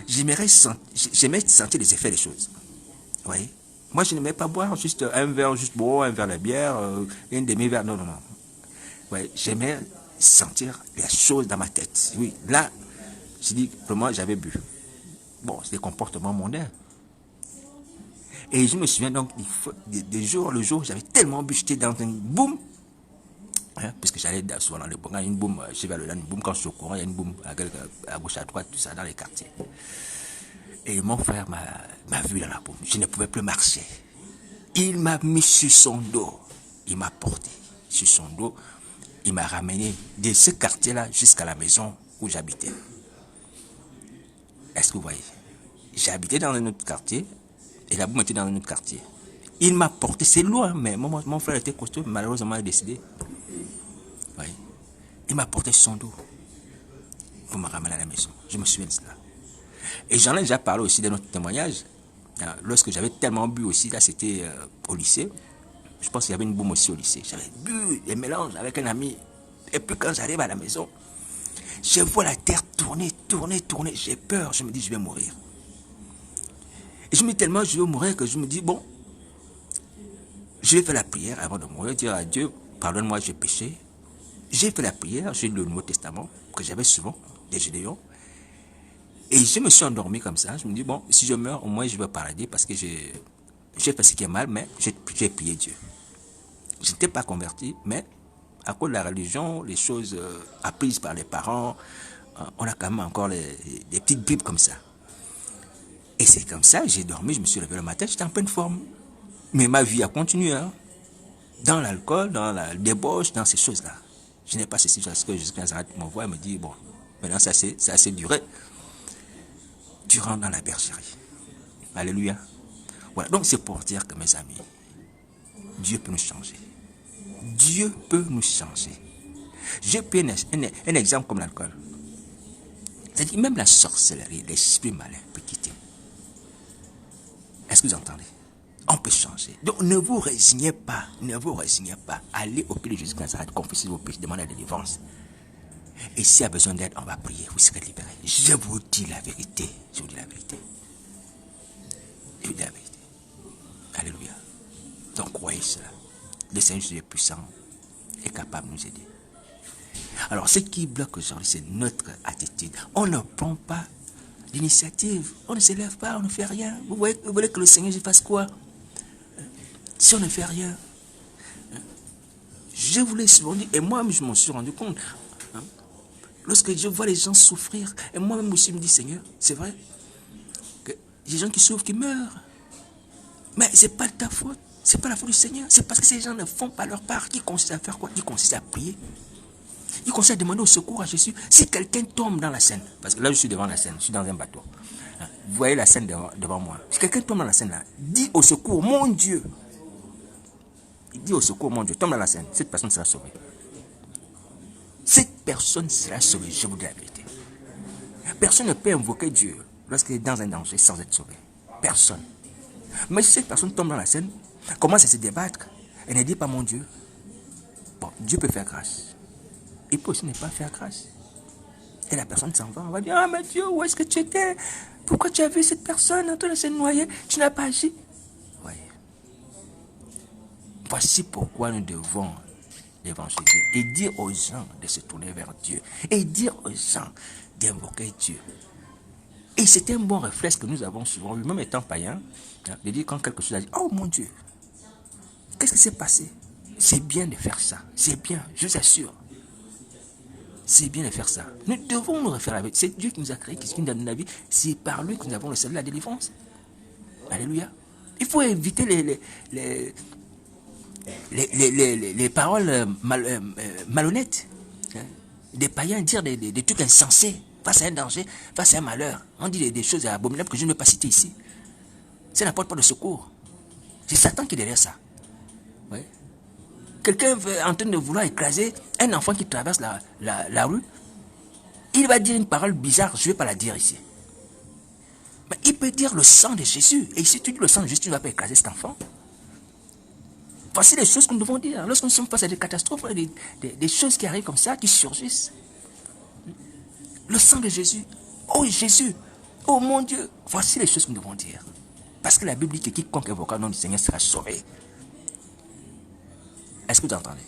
J'aimais sentir les effets des choses. Vous voyez? Moi, je n'aimais pas boire juste un verre, juste boire un verre de bière, une demi-verre. Non, non, non. Ouais, j'aimais sentir les choses dans ma tête. Oui, là, je dis, vraiment, j'avais bu. Bon, c'est des comportements mondains. Et je me souviens donc, des jours, le jour, j'avais tellement bu, j'étais dans une boum. Puisque j'allais souvent dans le boum, il y a une boum, je vais aller dans une boum, quand je suis au courant, il y a une boum à gauche, à droite, tout ça, dans les quartiers. Et mon frère m'a vu dans la boum. Je ne pouvais plus marcher. Il m'a mis sur son dos. Il m'a porté sur son dos. Il m'a ramené de ce quartier-là jusqu'à la maison où j'habitais. Est-ce que vous voyez? J'habitais dans un autre quartier et la boum était dans un autre quartier. Il m'a porté, c'est loin, mais mon frère était costaud, malheureusement il est décédé. Oui. Il m'a porté sur son dos pour me ramener à la maison. Je me souviens de cela. Et j'en ai déjà parlé aussi dans notre témoignage. Lorsque j'avais tellement bu aussi, là c'était au lycée. Je pense qu'il y avait une boum aussi au lycée. J'avais bu des mélanges avec un ami. Et puis quand j'arrive à la maison, je vois la terre tourner, tourner, tourner. J'ai peur, je me dis je vais mourir. Et je me dis tellement je vais mourir que je me dis bon, je vais faire la prière avant de mourir, dire à Dieu, pardonne-moi, j'ai péché. J'ai fait la prière, j'ai lu le Nouveau Testament, que j'avais souvent, des Gédéons. Et je me suis endormi comme ça. Je me dis, bon, si je meurs, au moins je vais au paradis parce que j'ai fait ce qui est mal, mais j'ai prié Dieu. Je n'étais pas converti, mais à cause de la religion, les choses apprises par les parents, on a quand même encore des petites bibles comme ça. Et c'est comme ça, j'ai dormi, je me suis levé le matin, j'étais en pleine forme. Mais ma vie a continué, hein, dans l'alcool, dans la débauche, dans ces choses-là. Je n'ai pas cessé jusqu'à ce que Jésus m'envoie et me dit, bon, maintenant ça a assez duré. Tu rentres dans la bergerie. Alléluia. Voilà, donc c'est pour dire que mes amis, Dieu peut nous changer. Dieu peut nous changer. J'ai pris un exemple comme l'alcool. C'est-à-dire même la sorcellerie, l'esprit malin peut quitter. Est-ce que vous entendez? On peut changer. Donc ne vous résignez pas, ne vous résignez pas. Allez au pied de Jésus Nazareth, confessez vos péchés, demandez la délivrance. Et s'il y a besoin d'aide, on va prier, vous serez libérés. Je vous dis la vérité. Je vous dis la vérité. Je vous dis la vérité. Alléluia. Donc croyez cela. Le Seigneur Jésus est puissant et capable de nous aider. Alors ce qui bloque aujourd'hui, c'est notre attitude. On ne prend pas l'initiative. On ne se lève pas, on ne fait rien. Vous voulez que le Seigneur fasse quoi? Si on ne fait rien. Je vous l'ai souvent dit, et moi je m'en suis rendu compte. Lorsque je vois les gens souffrir, et moi-même aussi me dis, Seigneur, c'est vrai, que les gens qui souffrent, qui meurent. Mais ce n'est pas ta faute. Ce n'est pas la faute du Seigneur. C'est parce que ces gens ne font pas leur part. Qui consiste à faire quoi? Qui consiste à prier. Qui consiste à demander au secours à Jésus. Si quelqu'un tombe dans la Seine, parce que là je suis devant la Seine, je suis dans un bateau. Vous voyez la Seine devant moi. Si quelqu'un tombe dans la Seine là, dis au secours, mon Dieu. Il dit au secours, mon Dieu, tombe dans la Seine. Cette personne sera sauvée. Cette personne sera sauvée, je vous dis la vérité. Personne ne peut invoquer Dieu lorsqu'il est dans un danger sans être sauvé. Personne. Mais si cette personne tombe dans la Seine, commence à se débattre, elle ne dit pas mon Dieu. Bon, Dieu peut faire grâce. Il peut aussi ne pas faire grâce. Et la personne s'en va, on va dire, ah mais Dieu, où est-ce que tu étais? Pourquoi tu as vu cette personne en train de se noyer? Tu n'as pas agi. Oui. Voici pourquoi nous devons évangéliser et dire aux gens de se tourner vers Dieu. Et dire aux gens d'invoquer Dieu. Et c'est un bon réflexe que nous avons souvent eu, même étant païen, de dire quand quelque chose a dit, oh mon Dieu, qu'est-ce qui s'est passé? C'est bien de faire ça, c'est bien, je vous assure. C'est bien de faire ça. Nous devons nous refaire avec. C'est Dieu qui nous a créé, qui nous donne la vie. C'est par lui que nous avons le salut, la délivrance. Alléluia. Il faut éviter les paroles malhonnêtes. Des païens dire des trucs insensés face à un danger, face à un malheur. On dit des choses abominables que je ne vais pas citer ici. Ça n'apporte pas de secours. C'est Satan qui est derrière ça. Oui. Quelqu'un est en train de vouloir écraser un enfant qui traverse la rue. Il va dire une parole bizarre, je ne vais pas la dire ici. Mais il peut dire le sang de Jésus. Et si tu dis le sang de Jésus, tu ne vas pas écraser cet enfant. Voici les choses que nous devons dire. Lorsque nous sommes face à des catastrophes, des choses qui arrivent comme ça, qui surgissent. Le sang de Jésus. Oh Jésus. Oh mon Dieu. Voici les choses que nous devons dire. Parce que la Bible dit que quiconque invoquera le nom du Seigneur sera sauvé. Est-ce que vous entendez?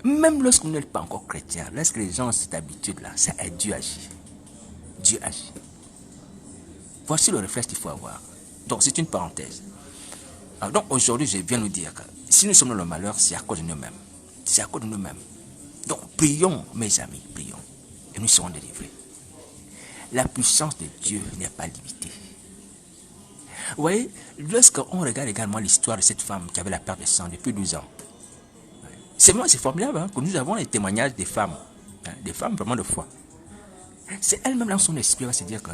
Même lorsque vous n'êtes pas encore chrétien, lorsque les gens ont cette habitude-là, ça aide Dieu agit. Dieu agit. Voici le réflexe qu'il faut avoir. Donc c'est une parenthèse. Alors, donc aujourd'hui, je viens nous dire que si nous sommes dans le malheur, c'est à cause de nous-mêmes. C'est à cause de nous-mêmes. Donc prions, mes amis, prions. Et nous serons délivrés. La puissance de Dieu n'est pas limitée. Vous voyez, lorsqu'on regarde également l'histoire de cette femme qui avait la perte de sang depuis 12 ans, c'est formidable hein, que nous avons les témoignages des femmes vraiment de foi. C'est elle-même dans son esprit va se dire que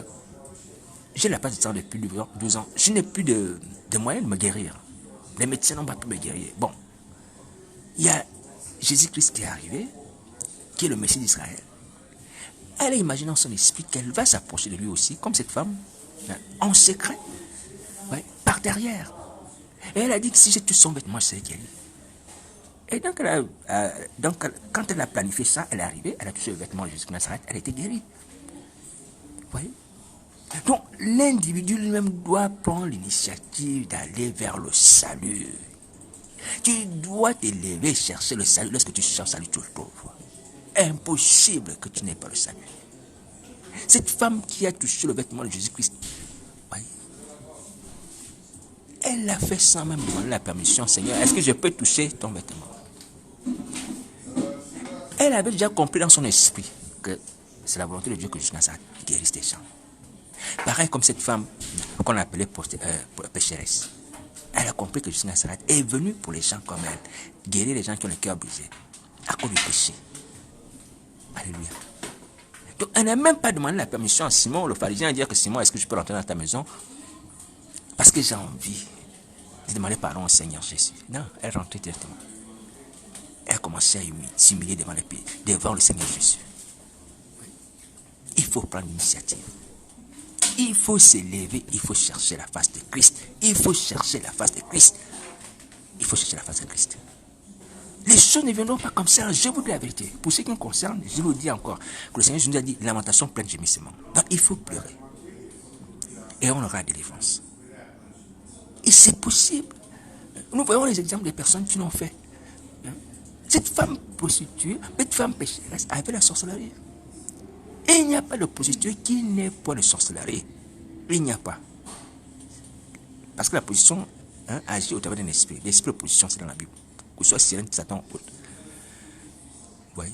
j'ai la perte de sang depuis 12 ans, je n'ai plus de moyens de me guérir. Les médecins n'ont pas pu me guérir. Bon, il y a Jésus-Christ qui est arrivé, qui est le Messie d'Israël. Elle a imaginé dans son esprit qu'elle va s'approcher de lui aussi, comme cette femme, en secret, ouais, par derrière. Et elle a dit que si j'ai tout son vêtement, je serai guérie. Et donc, quand elle a planifié ça, elle est arrivée, elle a touché le vêtement de Jésus-Christ Nazareth, elle a été guérie. Vous voyez? Donc, l'individu lui-même doit prendre l'initiative d'aller vers le salut. Tu dois t'élever, chercher le salut lorsque tu cherches le salut, tu le trouves. Impossible que tu n'aies pas le salut. Cette femme qui a touché le vêtement de Jésus-Christ, voyez, elle a fait sans même demander la permission. Seigneur, est-ce que je peux toucher ton vêtement? Elle avait déjà compris dans son esprit que c'est la volonté de Dieu que Jésus Nazareth guérisse des gens. Pareil comme cette femme qu'on appelait pécheresse. Elle a compris que Jésus Nazareth est venu pour les gens comme elle, guérir les gens qui ont le cœur brisé à cause du péché. Alléluia. Donc elle n'a même pas demandé la permission à Simon, le pharisien, à dire que Simon, est-ce que je peux rentrer dans ta maison? Parce que j'ai envie de demander pardon au Seigneur Jésus. Non, elle rentrait directement. Elle a commencé à s'humilier devant le Seigneur Jésus. Il faut prendre l'initiative. Il faut s'élever, il faut chercher la face de Christ. Il faut chercher la face de Christ. Il faut chercher la face de Christ. Les choses ne viendront pas comme ça, je vous dis la vérité. Pour ce qui me concerne, je vous dis encore que le Seigneur nous a dit lamentation pleine de gémissements. Donc il faut pleurer. Et on aura la délivrance. Et c'est possible. Nous voyons les exemples des personnes qui l'ont fait. Cette femme prostituée, cette femme pécheresse avait la sorcellerie. Et il n'y a pas de prostituée qui n'ait pas de sorcellerie. Il n'y a pas. Parce que la position agit au travers d'un esprit. L'esprit de position, c'est dans la Bible. Que ce soit sirène, Satan ou autre. Vous voyez?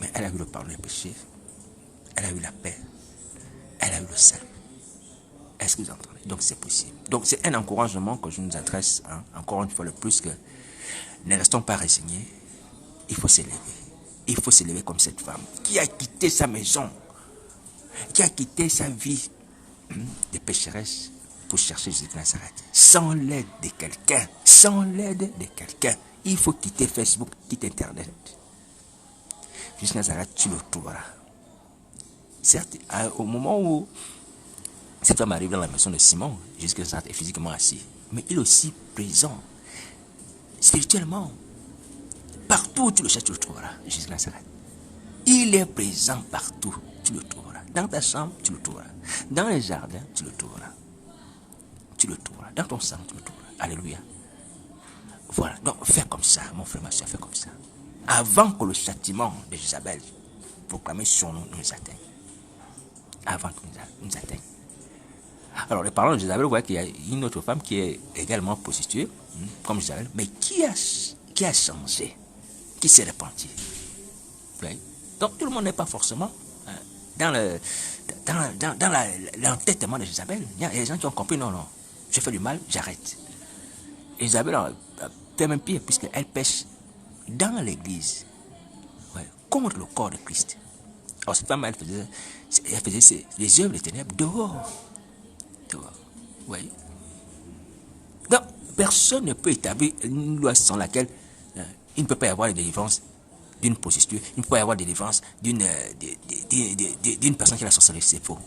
Mais elle a eu le pardon des péchés. Elle a eu la paix. Elle a eu le salut. Est-ce que vous entendez? Donc c'est possible. Donc c'est un encouragement que je nous adresse, hein, encore une fois le plus, que ne restons pas résignés. Il faut s'élever. Il faut s'élever comme cette femme qui a quitté sa maison, qui a quitté sa vie de pécheresse pour chercher Jésus de Nazareth. Sans l'aide de quelqu'un, sans l'aide de quelqu'un, il faut quitter Facebook, quitter Internet. Jésus de Nazareth, tu le trouveras. Certes, au moment où cette femme arrive dans la maison de Simon, Jésus de Nazareth est physiquement assis, mais il est aussi présent, spirituellement. Partout où tu le cherches, tu le trouveras, Jésus de Nazareth. Il est présent partout, tu le trouveras. Dans ta chambre, tu le trouveras. Dans les jardins, tu le trouveras. Tu le trouveras. Dans ton sang, tu le trouveras. Alléluia. Voilà, donc fais comme ça, mon frère, ma soeur, fais comme ça. Avant que le châtiment de Jézabel proclamé sur nous nous atteigne. Avant qu'il nous atteigne. Alors, les parents de Jézabel, vous voyez qu'il y a une autre femme qui est également prostituée, comme Jézabel, mais qui a changé, qui s'est répandue. Oui. Donc, tout le monde n'est pas forcément dans l'entêtement de Jézabel. Il y a des gens qui ont compris, non, je fais du mal, j'arrête. Et Jézabel a fait même pire, puisqu'elle pêche dans l'église, contre le corps de Christ. Alors, cette femme, elle faisait les œuvres des ténèbres dehors. Oui. Donc, personne ne peut établir une loi sans laquelle il ne peut pas y avoir de délivrance d'une prostituée, il ne peut pas y avoir de délivrance d'une personne qui a la sorcellerie. C'est faux.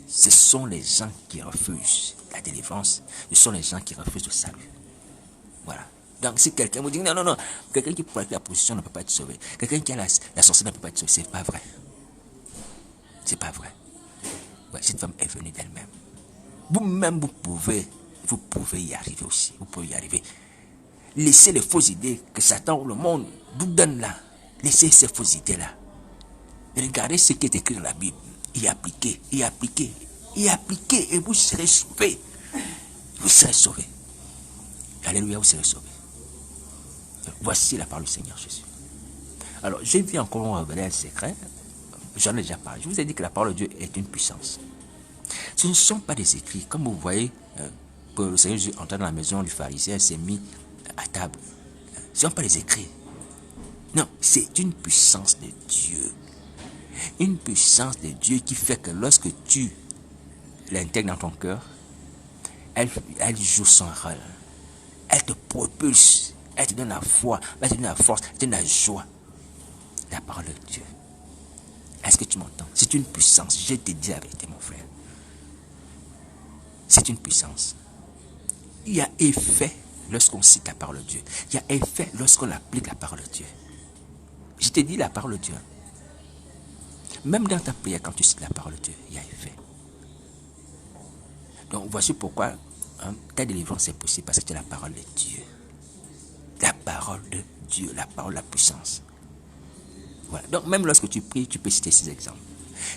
Ce sont les gens qui refusent la délivrance, ce sont les gens qui refusent le salut. Voilà. Donc, si quelqu'un vous dit non, quelqu'un qui pratique la prostitution ne peut pas être sauvé, quelqu'un qui a la sorcellerie ne peut pas être sauvé, c'est pas vrai. C'est pas vrai. Ouais, cette femme est venue d'elle-même. Vous-même, vous pouvez y arriver aussi. Vous pouvez y arriver. Laissez les fausses idées que Satan ou le monde vous donne là. Laissez ces fausses idées-là. Regardez ce qui est écrit dans la Bible. Y appliquez, et vous serez sauvés. Vous serez sauvés. Alléluia, vous serez sauvés. Voici la parole du Seigneur Jésus. Alors, je vais encore vous révéler un secret. J'en ai déjà parlé. Je vous ai dit que la parole de Dieu est une puissance. Ce ne sont pas des écrits. Comme vous voyez, que le Seigneur Jésus entra dans la maison du pharisien, s'est mis à table. Ce ne sont pas des écrits. Non, c'est une puissance de Dieu. Une puissance de Dieu qui fait que lorsque tu l'intègres dans ton cœur, elle joue son rôle. Elle te propulse. Elle te donne la foi. Elle te donne la force. Elle te donne la joie. La parole de Dieu. Est-ce que tu m'entends? C'est une puissance. Je te dis la vérité, mon frère. C'est une puissance. Il y a effet lorsqu'on cite la parole de Dieu. Il y a effet lorsqu'on applique la parole de Dieu. Je te dis la parole de Dieu. Même dans ta prière, quand tu cites la parole de Dieu, il y a effet. Donc voici pourquoi ta délivrance est possible, parce que tu as la parole de Dieu. La parole de Dieu, la parole, la puissance. Voilà. Donc même lorsque tu pries, tu peux citer ces exemples.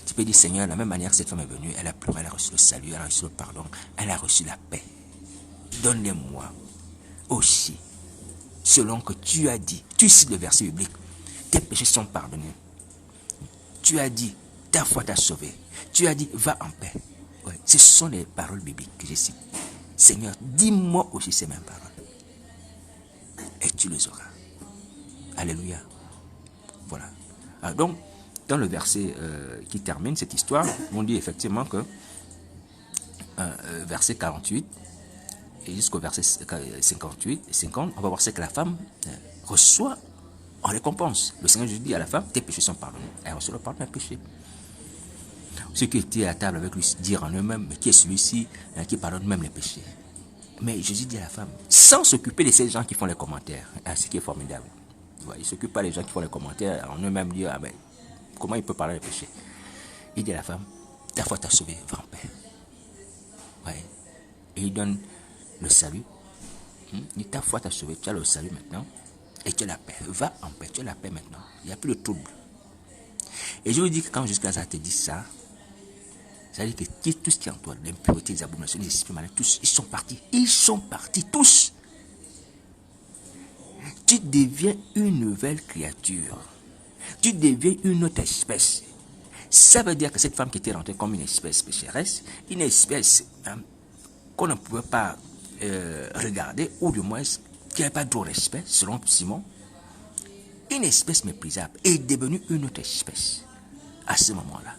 Tu peux dire, Seigneur, de la même manière que cette femme est venue, elle a pleuré, elle a reçu le salut, elle a reçu le pardon, elle a reçu la paix. Donne-les-moi aussi, selon que tu as dit. Tu cites le verset biblique, tes péchés sont pardonnés. Tu as dit, ta foi t'a sauvé. Tu as dit, va en paix. Ouais. Ce sont les paroles bibliques que je cite. Seigneur, dis-moi aussi ces mêmes paroles. Et tu les auras. Alléluia. Voilà. Alors donc, dans le verset qui termine cette histoire, on dit effectivement que verset 48 et jusqu'au verset 58 et 50, on va voir ce que la femme reçoit en récompense. Le Seigneur Jésus dit à la femme, tes péchés sont pardonnés. Elle reçoit le pardon des péchés. Ceux qui étaient à table avec lui dirent en eux-mêmes, mais qui est celui-ci qui pardonne même les péchés? Mais Jésus dit à la femme, sans s'occuper de ces gens qui font les commentaires, ce qui est formidable. Il ne s'occupe pas des gens qui font les commentaires en eux-mêmes, dire, ah ben, comment il peut parler des péchés? Il dit à la femme, ta foi t'a sauvé, va en paix. Ouais. Et il donne le salut. Il dit, ta foi t'a sauvé, tu as le salut maintenant. Et tu as la paix. Va en paix, tu as la paix maintenant. Il n'y a plus de trouble. Et je vous dis que quand jusqu'à ça te dit ça, ça veut dire que tout ce qui est en toi, l'impureté, les abominations, les esprits malins, tous, ils sont partis. Ils sont partis, tous. Tu deviens une nouvelle créature. Tu tu deviens une autre espèce. Ça veut dire que cette femme qui était rentrée comme une espèce pécheresse, une espèce qu'on ne pouvait pas regarder, ou du moins qui n'avait pas de respect, selon Simon, une espèce méprisable est devenue une autre espèce à ce moment-là.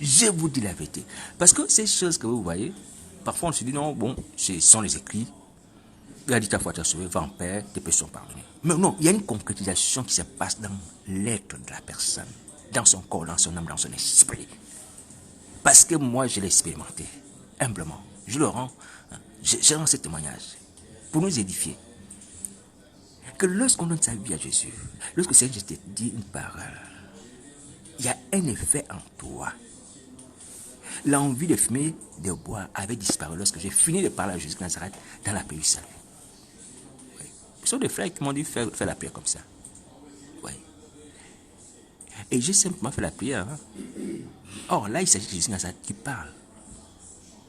Je vous dis la vérité. Parce que ces choses que vous voyez, parfois on se dit non, bon, ce sont les écrits. Il a dit ta foi t'a sauvé, va en paix, tes péchés sont pardonnés. Mais non, il y a une concrétisation qui se passe dans l'être de la personne, dans son corps, dans son âme, dans son esprit. Parce que moi, je l'ai expérimenté, humblement. Je le rends, je rends ce témoignage pour nous édifier. Que lorsqu'on donne sa vie à Jésus, lorsque le Seigneur te dit une parole, il y a un effet en toi. L'envie de fumer, de boire avait disparu lorsque j'ai fini de parler à Jésus de Nazareth dans la paix du salut. Oui. Ce sont des frères qui m'ont dit faire la prière comme ça. Oui. Et j'ai simplement fait la prière. Hein. Or là, il s'agit de Jésus de Nazareth qui parle.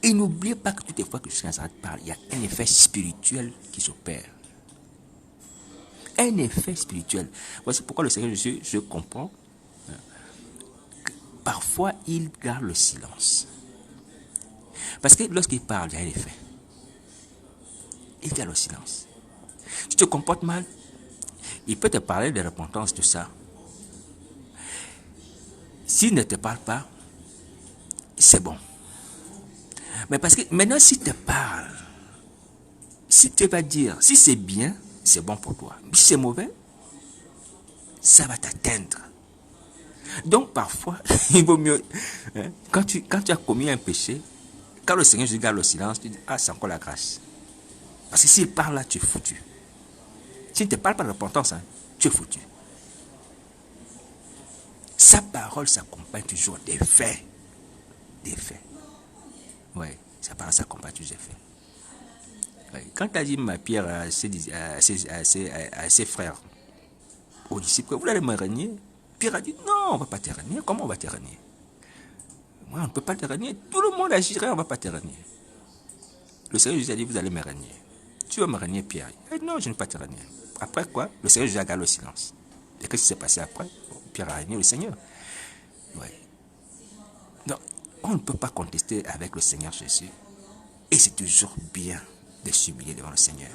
Et n'oubliez pas que toutes les fois que Jésus de Nazareth parle, il y a un effet spirituel qui s'opère. Un effet spirituel. Voici pourquoi le Seigneur Jésus, je comprends, parfois il garde le silence. Parce que lorsqu'il parle, il y a un effet. Il garde le silence. Si tu te comportes mal, il peut te parler de repentance, de ça. S'il ne te parle pas, c'est bon. Mais parce que maintenant, s'il te parle, si tu vas dire, si c'est bien, c'est bon pour toi. Si c'est mauvais, ça va t'atteindre. Donc parfois, il vaut mieux, hein, quand tu as commis un péché, quand le Seigneur Jésus garde le silence, tu dis, ah, c'est encore la grâce. Parce que s'il parle là, tu es foutu. S'il ne te parle pas de repentance, hein, tu es foutu. Sa parole s'accompagne toujours des faits. Des faits. Oui, sa parole s'accompagne toujours des faits. Oui. Quand tu as dit ma pierre à ses frères, aux disciples, vous allez me régner. Pierre a dit, non, on ne va pas te régner. Comment on va te régner? Moi, on ne peut pas te régner. Tout le monde agirait, on ne va pas te régner. Le Seigneur Jésus a dit, vous allez me régner. Tu vas me régner, Pierre. Il dit, non, je ne vais pas te régner. Après quoi? Le Seigneur Jésus a gardé le silence. Et qu'est-ce qui s'est passé après? Pierre a régné le Seigneur. Oui. Donc, on ne peut pas contester avec le Seigneur Jésus. Et c'est toujours bien de s'humilier devant le Seigneur.